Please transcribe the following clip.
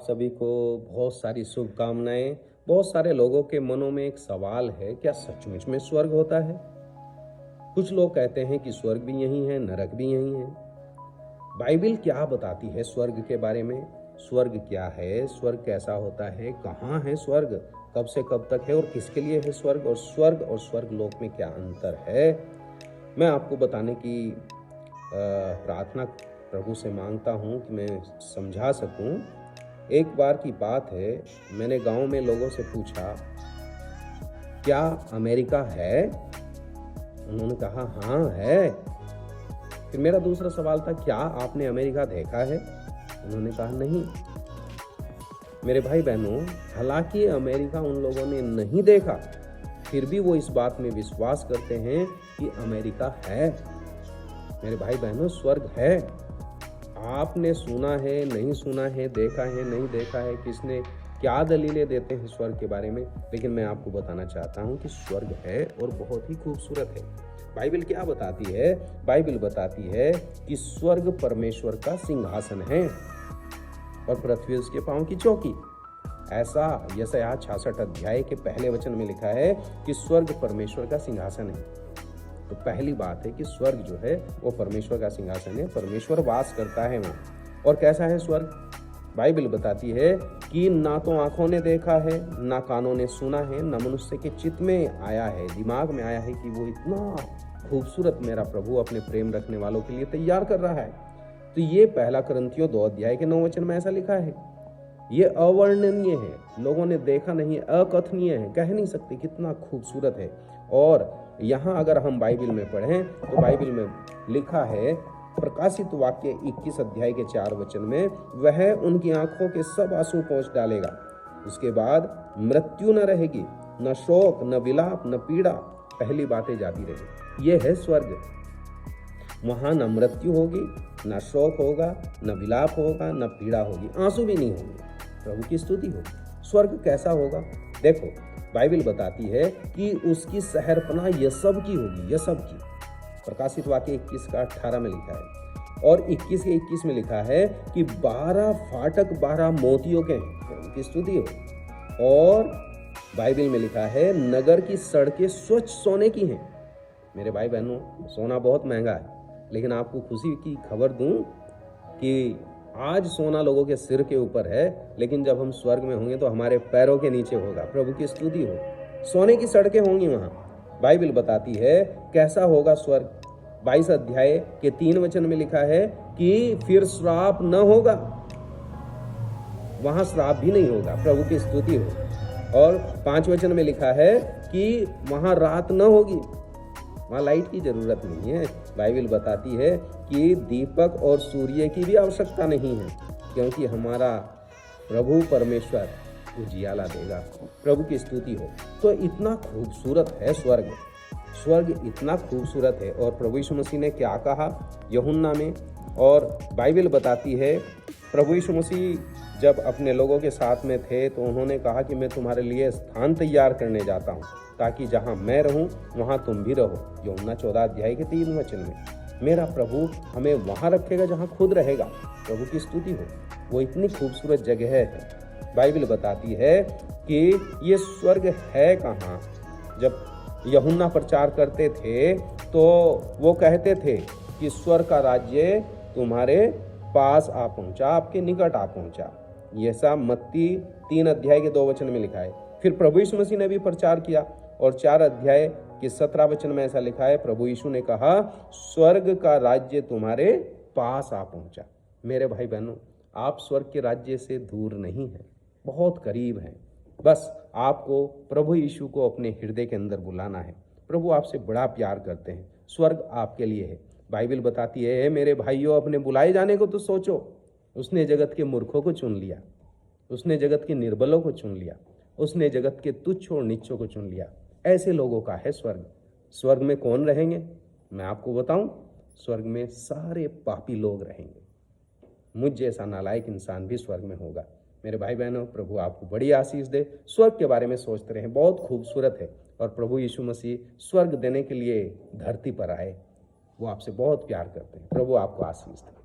सभी को बहुत सारी शुभकामनाएं। बहुत सारे लोगों के मनों में एक सवाल है, क्या सचमुच में स्वर्ग होता है? कुछ लोग कहते हैं कि स्वर्ग भी यही है, नरक भी यही है। बाइबल क्या बताती है स्वर्ग के बारे में? स्वर्ग क्या है? स्वर्ग कैसा होता है? कहाँ है स्वर्ग? कब से कब तक है और किसके लिए है स्वर्ग? और स्वर्ग लोक में क्या अंतर है? मैं आपको बताने की प्रार्थना प्रभु से मांगता हूँ कि मैं समझा सकूँ। एक बार की बात है, मैंने गांव में लोगों से पूछा, क्या अमेरिका है? उन्होंने कहा हाँ है। फिर मेरा दूसरा सवाल था, क्या आपने अमेरिका देखा है? उन्होंने कहा नहीं। मेरे भाई बहनों, हालांकि अमेरिका उन लोगों ने नहीं देखा, फिर भी वो इस बात में विश्वास करते हैं कि अमेरिका है। मेरे भाई बहनों, स्वर्ग है। आपने सुना है, नहीं सुना है, देखा है, नहीं देखा है, किसने क्या दलीलें देते हैं स्वर्ग के बारे में, लेकिन मैं आपको बताना चाहता हूं कि स्वर्ग है और बहुत ही खूबसूरत है। बाइबल क्या बताती है? बाइबल बताती है कि स्वर्ग परमेश्वर का सिंहासन है और पृथ्वी उसके पांव की चौकी। ऐसा यशायाह 66 अध्याय के पहले वचन में लिखा है कि स्वर्ग परमेश्वर का सिंहासन है। तो पहली बात है कि स्वर्ग जो है वो परमेश्वर का सिंहासन है, परमेश्वर वास करता है वहाँ। और कैसा है स्वर्ग? बाइबल बताती है कि ना तो आंखों ने देखा है, ना कानों ने सुना है, ना मनुष्य के चित्त में आया है, दिमाग में आया है कि वो इतना खूबसूरत मेरा प्रभु अपने प्रेम रखने वालों के लिए तैयार कर रहा है। तो ये पहला कुरिन्थियों 2 अध्याय के 9 वचन में ऐसा लिखा है। ये अवर्णनीय है, लोगों ने देखा नहीं, अकथनीय है, कह नहीं सकते कितना खूबसूरत है। और यहाँ अगर हम बाइबल में पढ़ें तो बाइबल में लिखा है, प्रकाशित वाक्य 21 अध्याय के 4 वचन में, वह उनकी आंखों के सब आंसू पोंछ डालेगा। उसके बाद मृत्यु न रहेगी, न शोक, न विलाप, न पीड़ा, पहली बातें जाती रहेगी। ये है स्वर्ग। वहां न मृत्यु होगी, न शोक होगा, न विलाप होगा, न पीड़ा होगी, आंसू भी नहीं होंगे। प्रभु की स्तुति हो। स्वर्ग कैसा होगा? देखो, बाइबल बताती है कि उसकी शहरपनाह यशब की होगी, यशब की। प्रकाशित वाक्य 21 का 18 में लिखा है और 21 के 21 में लिखा है कि 12 फाटक 12 मोतियों के हैं। प्रभु की स्तुति हो। और बाइबल में लिखा है, नगर की सड़कें स्वच्छ सोने की हैं। मेरे भाई बहनों, सोना बहुत महंगा है, लेकिन आपको खुशी की खबर दूं कि आज सोना लोगों के सिर के ऊपर है, लेकिन जब हम स्वर्ग में होंगे तो हमारे पैरों के नीचे होगा। प्रभु की स्तुति हो। सोने की सड़कें होंगी वहां। बाइबल बताती है कैसा होगा स्वर्ग। 22 अध्याय के 3 वचन में लिखा है कि फिर श्राप न होगा, वहां श्राप भी नहीं होगा। प्रभु की स्तुति हो। और 5 वचन में लिखा है कि वहां रात न होगी, वहाँ लाइट की जरूरत नहीं है। बाइबल बताती है कि दीपक और सूर्य की भी आवश्यकता नहीं है, क्योंकि हमारा प्रभु परमेश्वर उजियाला देगा। प्रभु की स्तुति हो। तो इतना खूबसूरत है स्वर्ग, स्वर्ग इतना खूबसूरत है। और प्रभु यीशु मसीह ने क्या कहा यूहन्ना में? और बाइबल बताती है, प्रभु यीशु मसीह जब अपने लोगों के साथ में थे तो उन्होंने कहा कि मैं तुम्हारे लिए स्थान तैयार करने जाता हूँ, ताकि जहाँ मैं रहूं वहाँ तुम भी रहो। यूहन्ना 14 अध्याय के 3 वचन में मेरा प्रभु हमें वहाँ रखेगा जहाँ खुद रहेगा। प्रभु की स्तुति हो। वो इतनी खूबसूरत जगह है। बाइबल बताती है कि ये स्वर्ग है कहाँ। जब यूहन्ना प्रचार करते थे तो वो कहते थे कि स्वर्ग का राज्य तुम्हारे पास आ पहुँचा, आपके निकट आ पहुँचा। ये सब मत्ती 3 अध्याय के 2 वचन में लिखा है। फिर प्रभु यीशु मसीह ने भी प्रचार किया और 4 अध्याय के 17 वचन में ऐसा लिखा है, प्रभु यीशु ने कहा, स्वर्ग का राज्य तुम्हारे पास आ पहुंचा। मेरे भाई बहनों, आप स्वर्ग के राज्य से दूर नहीं हैं, बहुत करीब हैं। बस आपको प्रभु यीशु को अपने हृदय के अंदर बुलाना है। प्रभु आपसे बड़ा प्यार करते हैं। स्वर्ग आपके लिए है। बाइबल बताती है, मेरे भाइयों, अपने बुलाए जाने को तो सोचो। उसने जगत के मूर्खों को चुन लिया, उसने जगत के निर्बलों को चुन लिया, उसने जगत के तुच्छ और नीचों को चुन लिया। ऐसे लोगों का है स्वर्ग। स्वर्ग में कौन रहेंगे? मैं आपको बताऊं, स्वर्ग में सारे पापी लोग रहेंगे। मुझ जैसा नालायक इंसान भी स्वर्ग में होगा। मेरे भाई बहनों, प्रभु आपको बड़ी आशीष दे। स्वर्ग के बारे में सोचते रहें, बहुत खूबसूरत है। और प्रभु यीशु मसीह स्वर्ग देने के लिए धरती पर आए। वो आपसे बहुत प्यार करते हैं। प्रभु आपको आशीष दे।